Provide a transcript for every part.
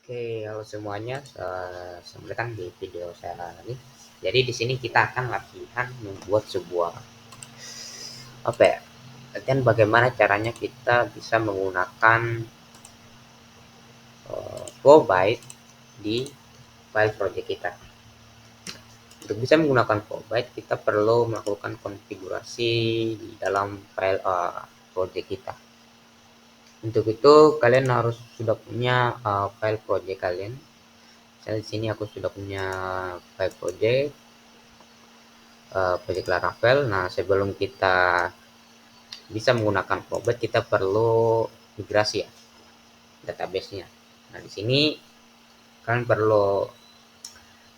Oke, halo semuanya. Selamat datang di video saya ini. Jadi di sini kita akan latihan membuat sebuah apa ya? Latihan bagaimana caranya kita bisa menggunakan flow byte di file project kita. Untuk bisa menggunakan flow byte, kita perlu melakukan konfigurasi di dalam file project kita. Untuk itu kalian harus sudah punya file project kalian. Misalnya di sini aku sudah punya file project project Laravel. Nah, sebelum kita bisa menggunakan Flowbyte, kita perlu migrasi ya database-nya. Nah, di sini kalian perlu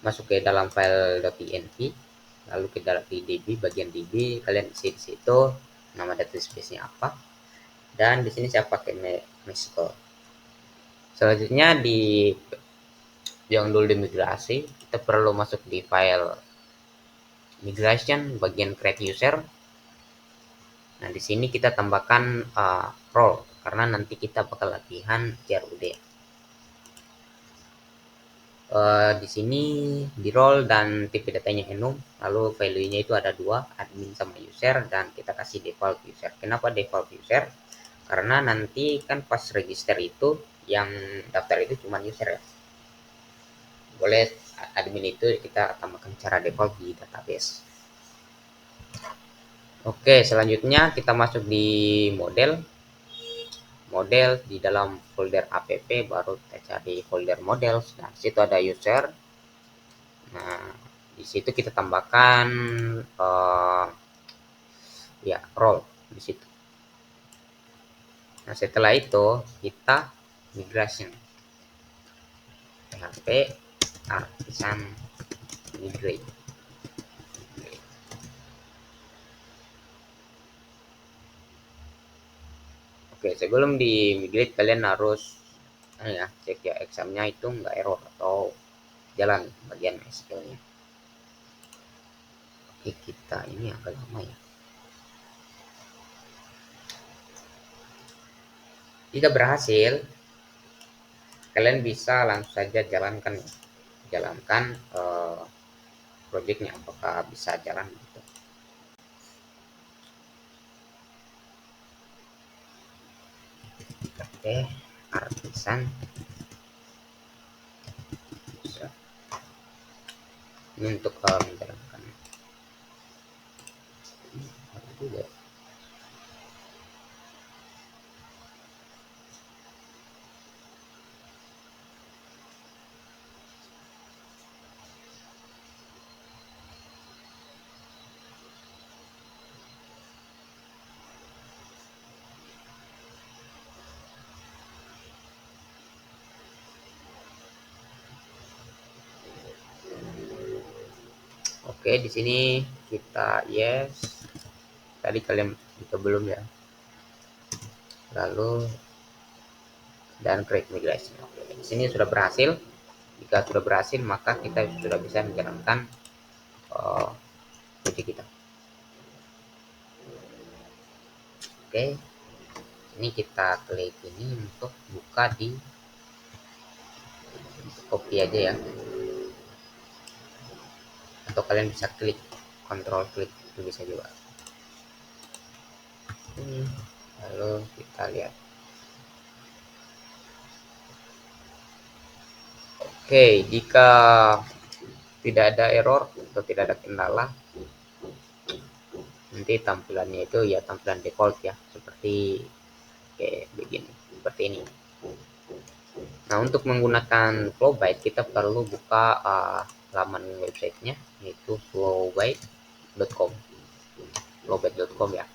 masuk ke dalam file .env, lalu ke dalam DB, bagian DB, kalian isi di situ nama database-nya apa. Dan di sini saya pakai MySQL. Selanjutnya yang dulu dimigrasi, kita perlu masuk di file migration, bagian create user. Nah, di sini kita tambahkan role karena nanti kita bakal latihan CRUD. Di sini di role dan tipe datanya enum, lalu value-nya itu ada dua, admin sama user, dan kita kasih default user. Kenapa default user? Karena nanti kan pas register itu yang daftar itu cuma user ya. Boleh admin itu kita tambahkan cara default di database. Oke, selanjutnya kita masuk di model di dalam folder app, baru kita cari folder model. Nah, situ ada user. Nah, di situ kita tambahkan ya role di situ. Nah, setelah itu kita migration php artisan migrate. Oke, sebelum di migrate kalian harus ya cek ya examnya itu nggak error atau jalan bagian SQL-nya. Oke, kita ini agak lama ya. Jika berhasil, kalian bisa langsung saja jalankan projectnya, apakah bisa jalan gitu. Oke, artisan bisa. Ini untuk menjalankan juga. Oke, di sini kita yes. Tadi kalian kita belum ya. Lalu dan create migration. Oke, di sini sudah berhasil. Jika sudah berhasil, maka kita sudah bisa menjalankan project kita. Oke, ini kita klik ini untuk buka di copy aja ya, atau kalian bisa klik control klik itu bisa juga. Lalu kita lihat. Oke, jika tidak ada error atau tidak ada kendala, nanti tampilannya itu ya tampilan default ya, seperti begini, seperti ini. Nah, untuk menggunakan Flowbyte kita perlu buka laman websitenya, yaitu flowbyte.com ya.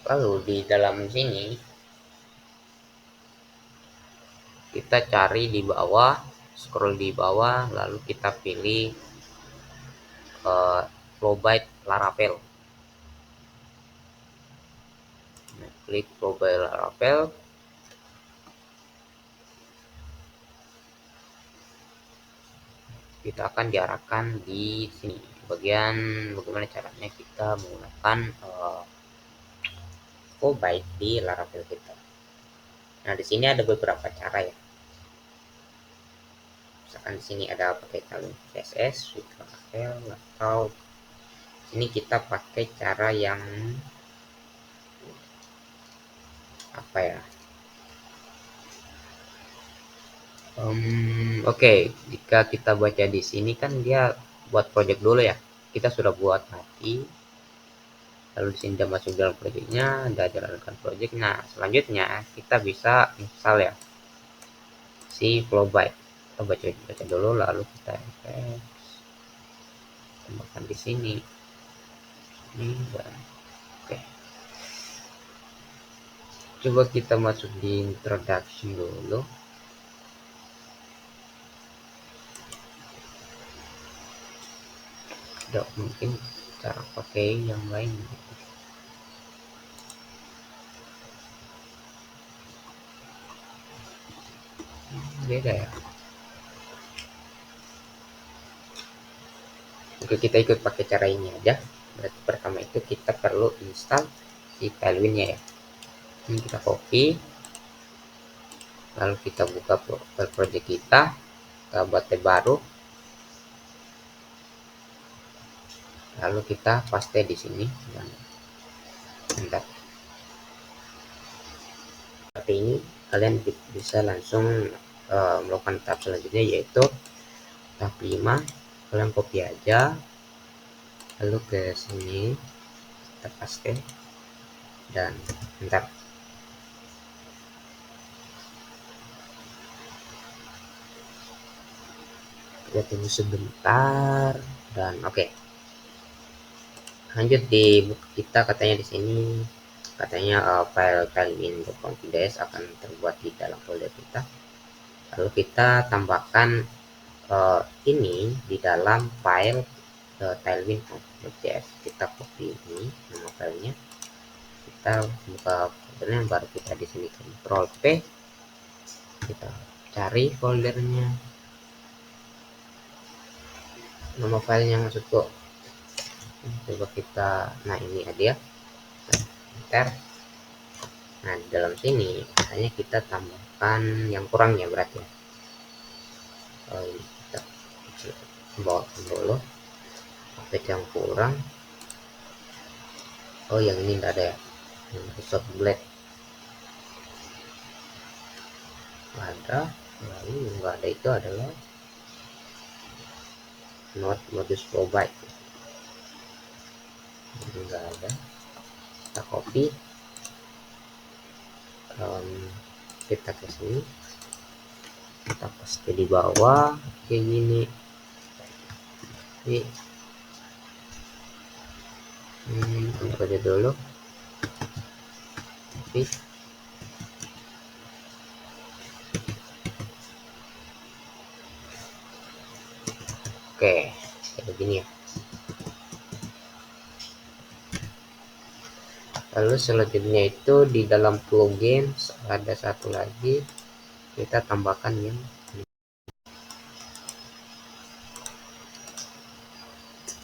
Lalu di dalam sini kita cari di bawah, scroll di bawah, lalu kita pilih Flowbyte Laravel. Nah, klik Flowbyte Laravel. Kita akan diarahkan di sini bagian bagaimana caranya kita menggunakan Flowbyte di Laravel kita. Nah, di sini ada beberapa cara ya. Misalkan di sini ada pakai Tailwind CSS, with Laravel, atau ini kita pakai cara yang apa ya? Oke, jika kita baca di sini kan dia buat project dulu ya. Kita sudah buat nanti, lalu di sini dia masuk dalam projectnya, ada jalankan project. Nah, selanjutnya kita bisa install ya si Flowbyte. Kita baca dulu, lalu kita tambahkan di sini. Ini dan oke. Coba kita masuk di introduction dulu. Tidak mungkin cara pakai yang lain. Beda ya. Oke, kita ikut pakai cara ini aja. Berarti pertama itu kita perlu install si Tailwind-nya ya. Ini kita copy, lalu kita buka project kita buat tab baru, lalu kita paste di sini dan enter. Seperti ini kalian bisa langsung melakukan tahap selanjutnya, yaitu tahap 5. Kalian copy aja, lalu ke sini kita paste dan enter. Kita tunggu sebentar dan oke. Lanjut di buku kita, katanya di sini katanya file tailwind.confides akan terbuat di dalam folder kita. Lalu kita tambahkan ini di dalam file tailwind.js. Kita copy ini nama filenya, kita buka foldernya, baru kita di sini Ctrl P, kita cari foldernya, nama filenya maksudku. Coba kita, nah ini dia, enter. Nah, di dalam sini hanya kita tambahkan yang kurangnya berarti ya. Kita bawa dulu apa yang kurang. Yang ini enggak ada ya, Microsoft Blade ada, lalu enggak ada, itu adalah modus Flowbyte, enggak ada. Kita copy, kita ke sini, kita paste di bawah kayak gini. Ini untuk aja dulu, tapi oke kayak begini ya. Lalu selanjutnya itu di dalam plugin ada satu lagi, kita tambahkan yang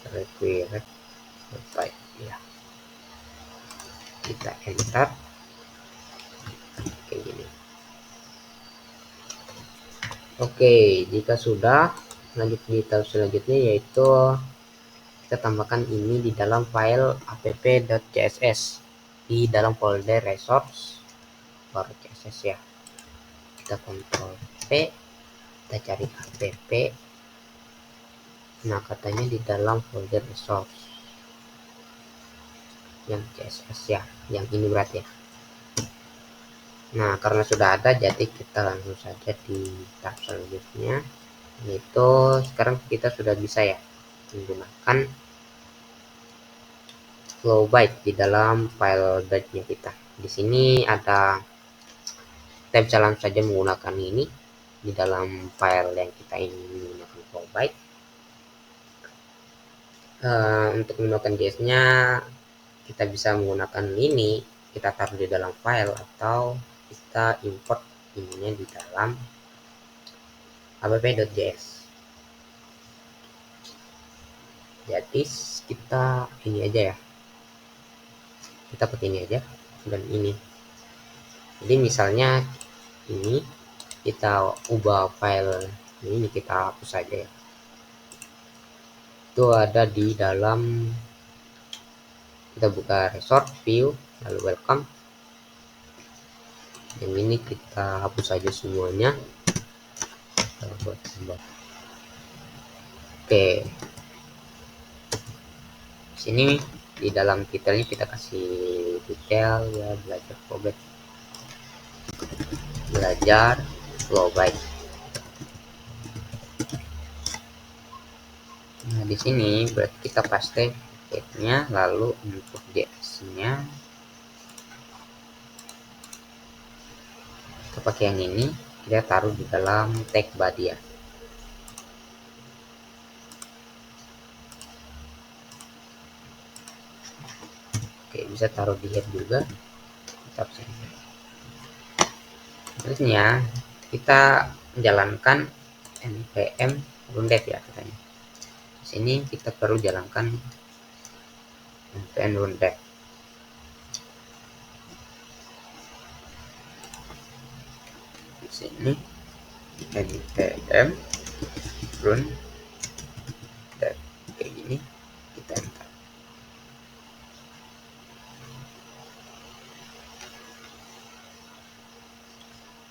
require Flowbyte ya. Kita enter kayak gini. Oke, jika sudah, lanjut di tahap selanjutnya, yaitu kita tambahkan ini di dalam file app.css di dalam folder resource baru CSS ya. Kita Ctrl P, kita cari app. Nah, katanya di dalam folder resource yang CSS ya, yang ini berarti ya. Nah, karena sudah ada, jadi kita langsung saja di tahap selanjutnya, yaitu sekarang kita sudah bisa ya menggunakan Flowbyte di dalam file guide-nya kita. Di sini ada, kita bisa langsung saja menggunakan ini di dalam file yang kita ingin menggunakan Flowbyte. Untuk menggunakan JS-nya kita bisa menggunakan ini, kita taruh di dalam file, atau kita import ininya di dalam app.js. Jadi kita ini aja ya, kita pakai ini aja. dan ini. Jadi misalnya ini kita ubah file ini, kita hapus saja ya. Itu ada di dalam, kita buka resort view lalu welcome, yang ini kita hapus saja semuanya. Oke, sini di dalam detailnya kita kasih detail ya, belajar flow byte. Nah di sini berarti kita paste tag-nya, lalu untuk JS-nya kita pakai yang ini, kita taruh di dalam tag body ya. Oke, bisa taruh di head juga. Terusnya kita menjalankan npm rundev ya katanya. Di sini kita perlu jalankan npm rundev. Di sini npm rundev kayak gini, kita enter.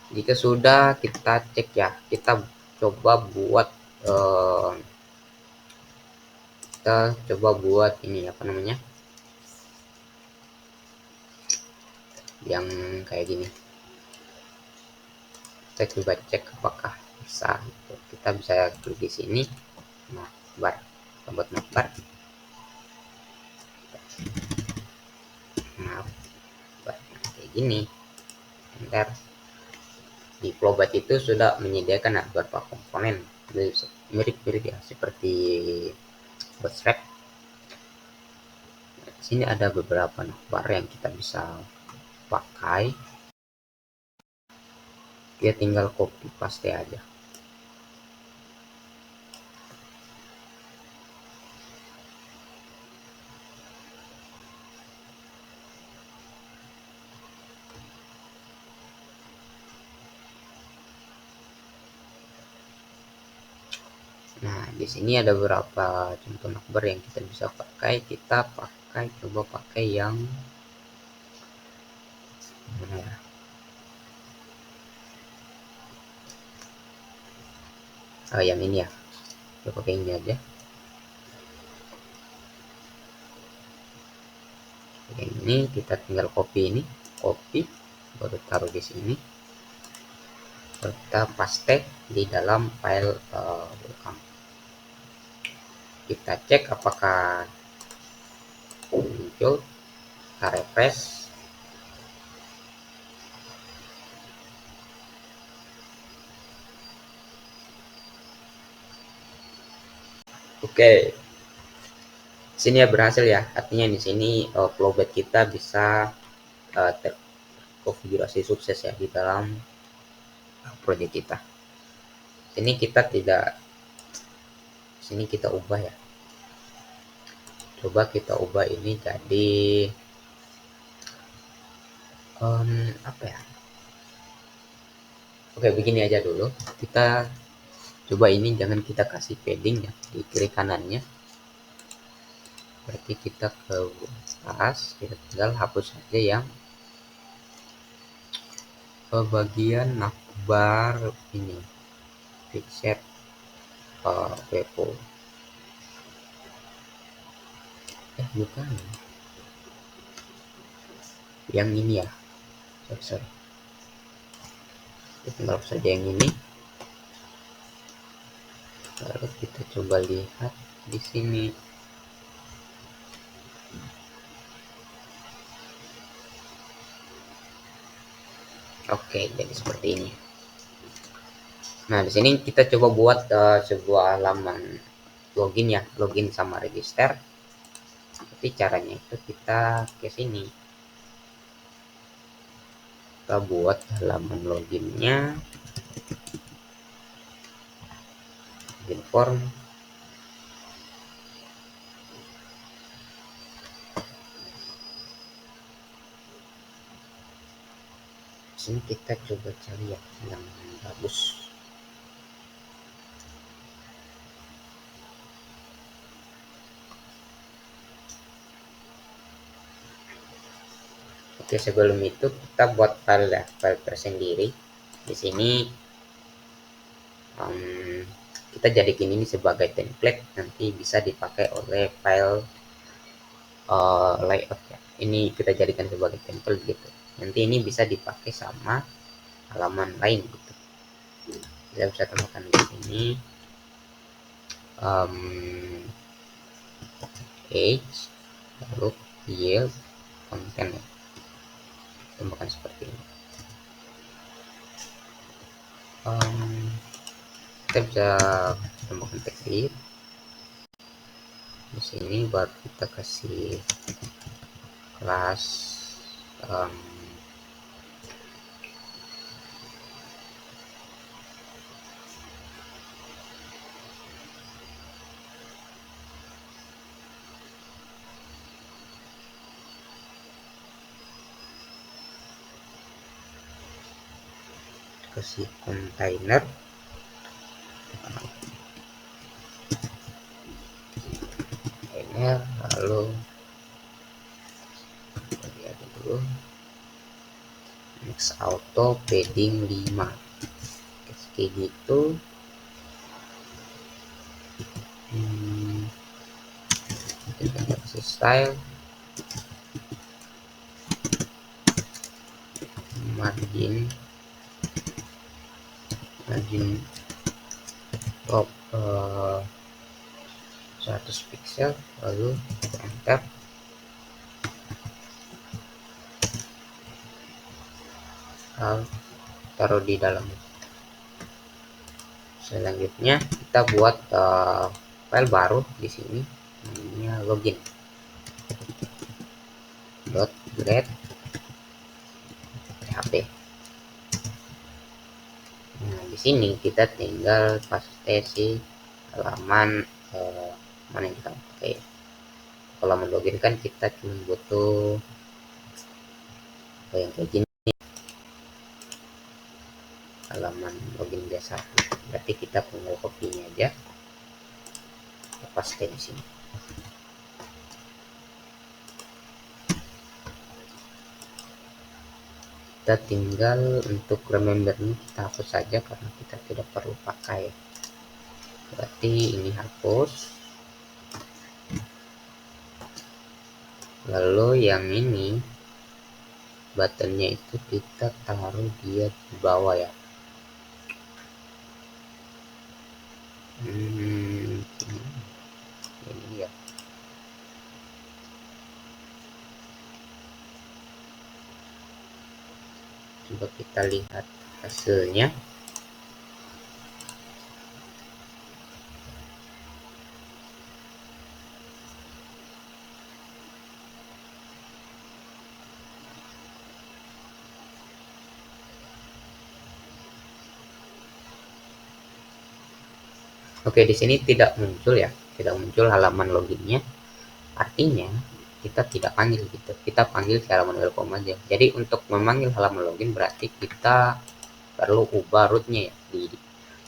Jika sudah, kita cek ya, kita coba buat ini apa namanya, yang kayak gini. Kita coba cek apakah bisa. Kita bisa klik di sini, nah bar, buat bar, nah kayak gini, enter. Di Flowbyte itu sudah menyediakan beberapa komponen mirip-mirip ya, seperti Bootstrap. Di sini ada beberapa navbar yang kita bisa pakai. Dia tinggal copy paste aja. Nah, di sini ada beberapa contoh navbar yang kita bisa pakai. Kita coba pakai yang mana ya? Yang ini ya. Kita pakai ini aja. Yang ini kita tinggal copy ini, baru taruh di sini. Kita paste di dalam file welcome. Kita cek apakah muncul, kita refresh. Oke, sini ya berhasil ya, artinya di sini Flowbyte kita bisa terkonfigurasi sukses ya di dalam proyek kita. Sini kita ubah ya, coba kita ubah ini jadi apa ya. Oke, begini aja dulu. Kita coba ini, jangan kita kasih padding ya di kiri kanannya. Berarti kita ke atas, kita tinggal hapus saja yang bagian navbar ini, fixed pepo. Bukan yang ini ya, sorry. Kita tinggal hapus saja yang ini. Lalu kita coba lihat di sini. Oke, jadi seperti ini. Nah, di sini kita coba buat sebuah halaman login ya, login sama register. Tapi caranya itu kita ke sini. Kita buat halaman loginnya, login form. sini kita coba cari ya yang bagus. Oke, sebelum itu kita buat file ya, file tersendiri. Di sini kita jadikan ini sebagai template, nanti bisa dipakai oleh file layout ya. Ini kita jadikan sebagai template gitu. Nanti ini bisa dipakai sama halaman lain gitu. Kita bisa tambahkan di sini age, lalu yield, content ya. Tambahkan seperti ini. Kita bisa tambahkan teks di sini, baru kita kasih kelas kasih container, lalu lihat dulu next auto padding 5 kayak gitu. Kita kasih style, margin top 100 pixel, lalu enter. Taruh di dalam. Selanjutnya kita buat file baru di sini, namanya login .get php. Nah, di sini kita tinggal paste si halaman mana yang kita pakai. Kalau login kan kita cuma butuh yang kayak gini, halaman login biasa. Berarti kita tinggal copy-nya aja, kita paste di sini. Kita tinggal untuk remember ini kita hapus saja karena kita tidak perlu pakai. Berarti ini hapus. Lalu yang ini buttonnya itu kita taruh dia di bawah ya. Ini ya. Coba kita lihat hasilnya. Oke, di sini tidak muncul ya, tidak muncul halaman loginnya. Artinya kita tidak panggil gitu, kita panggil halaman welcome aja. Jadi untuk memanggil halaman login berarti kita perlu ubah rootnya ya, di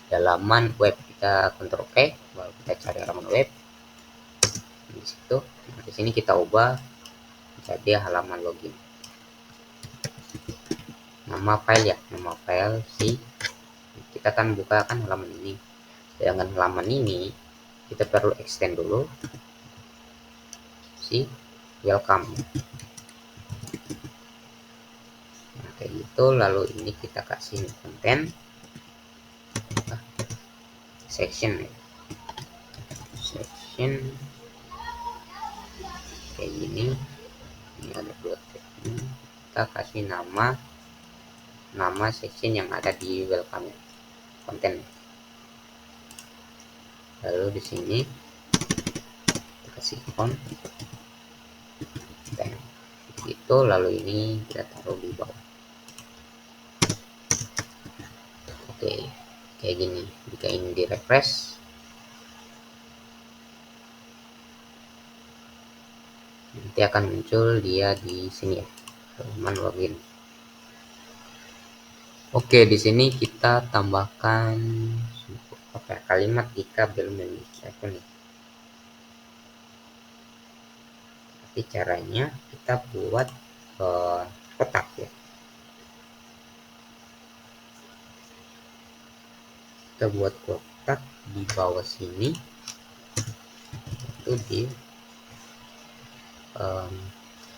halaman web. Kita Ctrl K, baru kita cari halaman web di situ. Nah, di sini kita ubah jadi halaman login. Nama file ya, nama file si kita akan bukakan halaman ini. Sedangkan halaman ini kita perlu extend dulu si welcome. Nah, kayak gitu. Lalu ini kita kasih konten section ya. Section kayak gini. Ini ada dua tab. Kita kasih nama section yang ada di welcome ya, konten. Lalu di sini kita kasih konten gitu. Lalu ini kita taruh di bawah. Oke, kayak gini. Jika ini di refresh, nanti akan muncul dia di sini ya, halaman login. Oke, di sini kita tambahkan kalimat jika belum memiliki akun nih. Tapi caranya kita buat kotak ya. Kita buat kotak di bawah sini itu di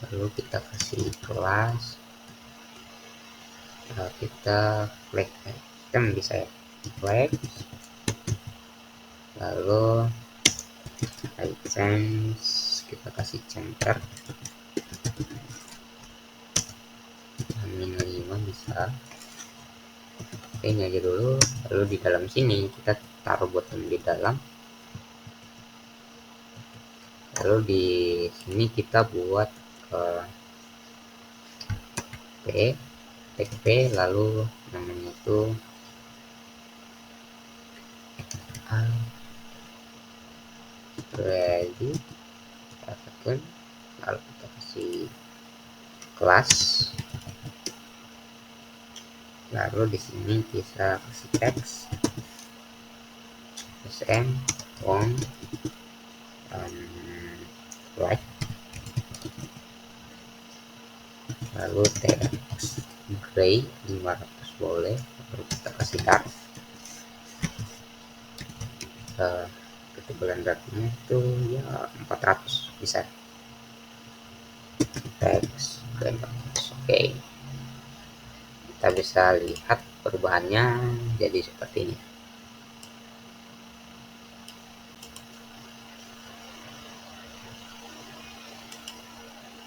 lalu kita kasih kelas, kita flag item bisa ya, flag, lalu items kita kasih center -5 bisa. Oke, ini aja dulu. Lalu di dalam sini kita taruh button di dalam, lalu di sini kita buat tag p, lalu namanya itu ready akun, lalu kita kasih kelas, lalu di sini bisa kasih teks sm on like, lalu teks gray 500 boleh, lalu kita kasih dark, ketebalan darknya itu ya 400 bisa, teks 400. Oke, kita bisa lihat perubahannya jadi seperti ini.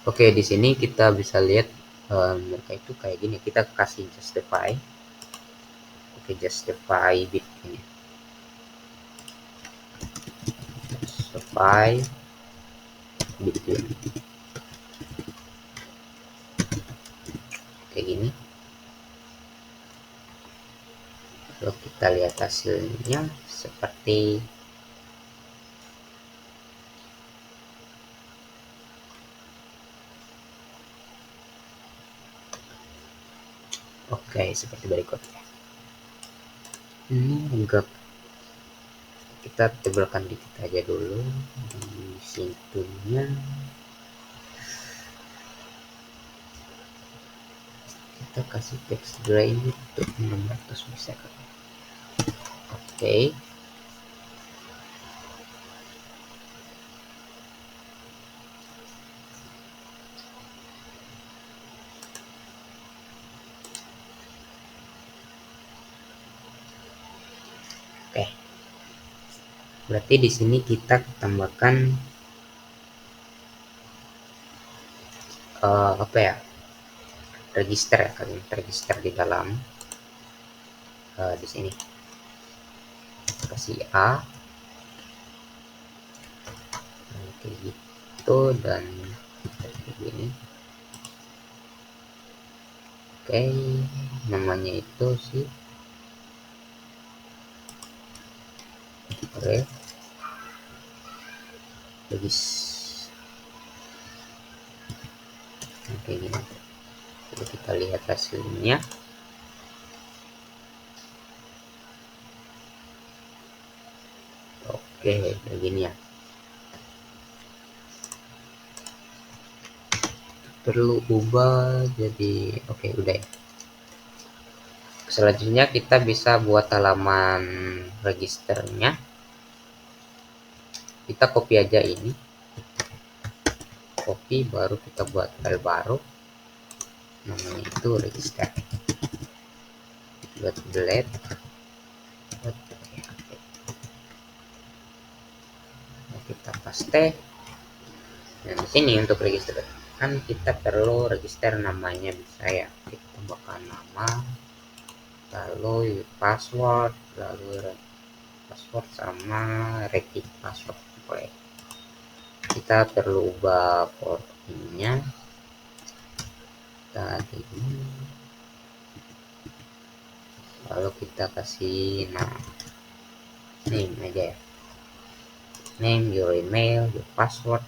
Oke, di sini kita bisa lihat mereka itu kayak gini. Kita kasih justify. Oke, justify bit ini. Justify bit ini. Kayak gini. Lalu kita lihat hasilnya seperti seperti berikutnya. Ini enggak, kita tebalkan dikit aja dulu di situnya. Kita kasih text gray itu 600 bisa kan? Oke. Berarti di sini kita tambahkan apa ya? Register ya, kalimat register di dalam di sini. Kasih A kayak gitu dan kayak gini. Oke, namanya itu sih legis kayak gini. Jadi kita lihat hasilnya. Oke, begini ya. Perlu ubah jadi udah ya. Selanjutnya kita bisa buat halaman registernya. Kita copy aja ini, copy, baru kita buat file baru namanya itu register, buat delete, kita paste. Nah, di sini untuk register kan kita perlu register namanya, bisa ya kita tambahkan nama, lalu password, lalu password sama repeat password. Boleh. Kita perlu ubah portnya tadi, lalu kita kasih name aja ya, name, your email, your password.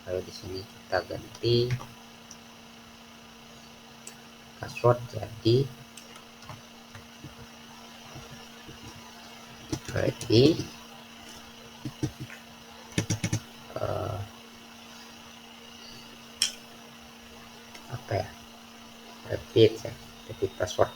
Lalu di sini kita ganti password jadi berarti uh, apa ya, repeat password.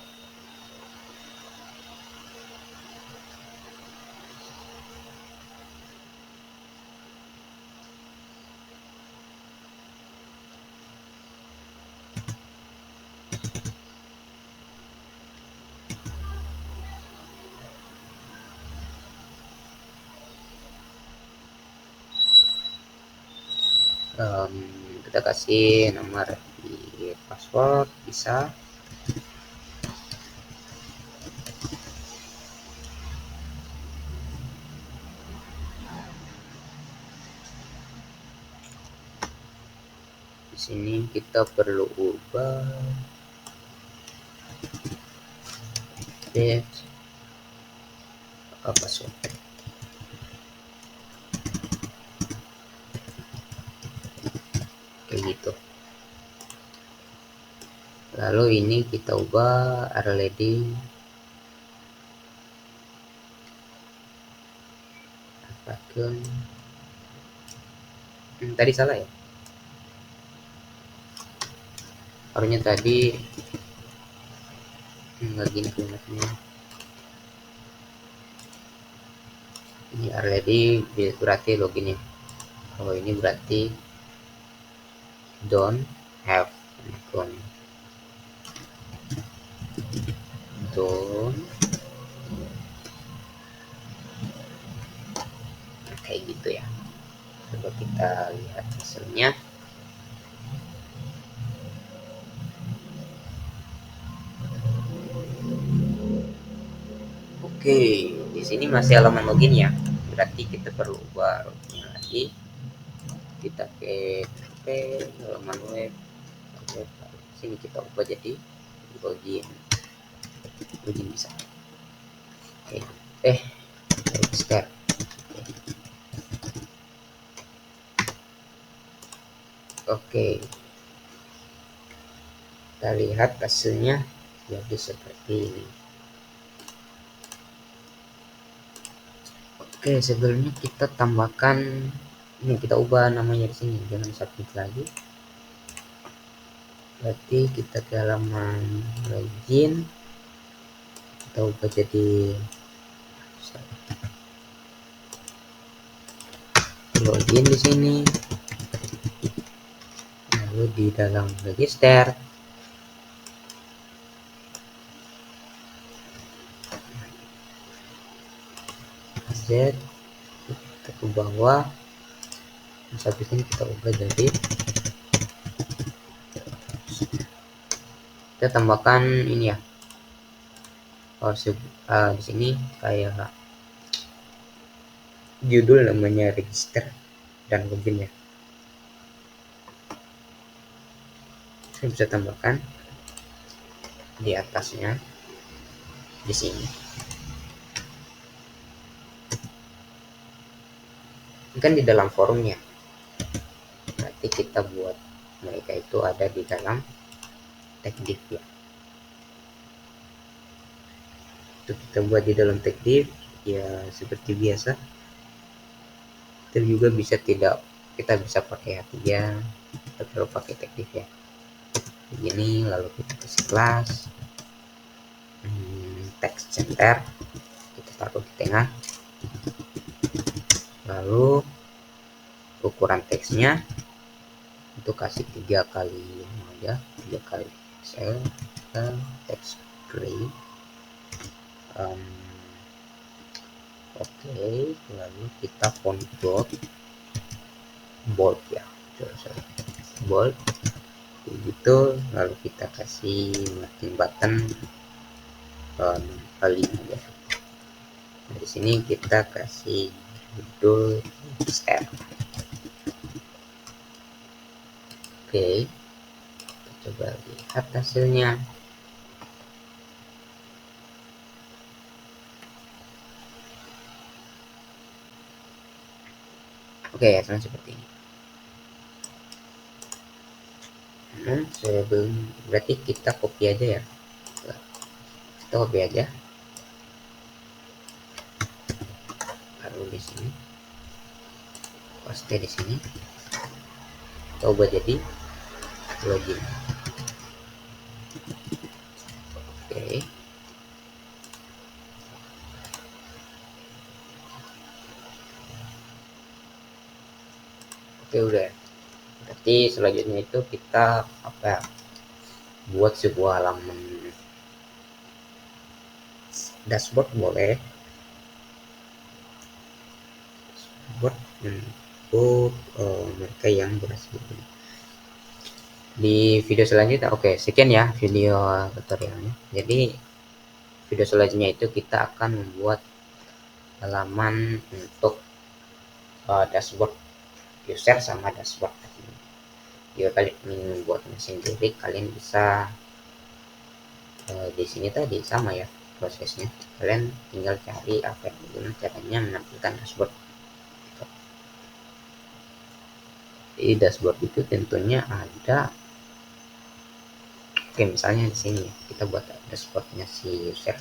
um, kita kasih nomor di password bisa. Di sini kita perlu ubah password. Kayak gitu. Lalu ini kita ubah RLD pakai tadi salah ya, harusnya tadi nggak gini formatnya. Ini RLD berarti login ya, kalau ini berarti don't have an account, don't, kayak gitu ya. Coba kita lihat hasilnya. Oke, di sini masih halaman login ya. Berarti kita perlu ubah loginnya lagi. Kita ke halaman web. Sini kita ubah jadi login. Login bisa. Oke. Register. Oke. Kita lihat hasilnya jadi seperti ini. Oke, sebelumnya kita tambahkan ini, kita ubah namanya di sini, jangan submit lagi. Berarti kita ke halaman login, kita ubah jadi login di sini. Lalu di dalam register Z, kita ke bawah, terus habis ini kita ubah jadi, kita tambahkan ini ya, di sini kayak judul namanya register dan login ya. Saya bisa tambahkan di atasnya di sini. Ini kan di dalam forumnya, berarti kita buat mereka itu ada di dalam tag div ya. Itu kita buat di dalam tag div ya, seperti biasa. Kita juga bisa tidak, kita bisa pakai H3, kita perlu pakai tag div ya begini. Lalu kita kasih kelas text center, kita taruh di tengah. Lalu ukuran teksnya untuk kasih 3 kali aja, 3 kali pixel, text gray. Oke, lalu kita font bold ya, bold begitu. Lalu kita kasih marking button paling aja. Nah, di sini kita kasih judul step. Oke, kita coba lihat hasilnya. Oke, hasilnya seperti ini. Sebelum, berarti kita copy aja ya, kita copy aja. sini, paste di sini, coba jadi login. Oke. Oke, udah. Berarti selanjutnya itu kita apa? Buat sebuah halaman dashboard boleh. Buat untuk mereka yang berhasil. Di video selanjutnya, oke, sekian ya video tutorialnya. Jadi video selanjutnya itu kita akan membuat halaman untuk dashboard user sama dashboard admin. Jika kalian ingin membuatnya sendiri, kalian bisa di sini tadi sama ya prosesnya. Kalian tinggal cari apa yang gimana caranya menampilkan dashboard. Di dashboard itu tentunya ada, oke, misalnya di sini kita buat dashboardnya si user.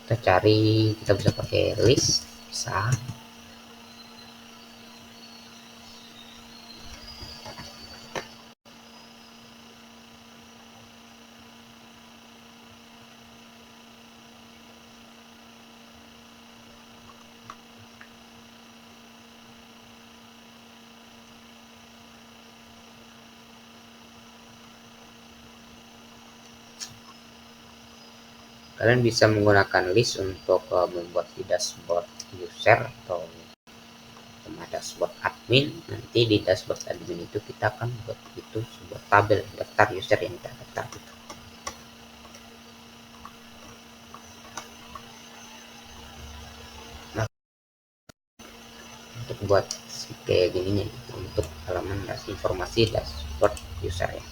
Kita cari, kita bisa pakai list, bisa. Kalian bisa menggunakan list untuk membuat di dashboard user atau sama dashboard admin. Nanti di dashboard admin itu kita akan buat itu sebuah tabel daftar user yang terdaftar gitu. Nah, untuk buat kayak gininya gitu, untuk halaman informasi dashboard user ya.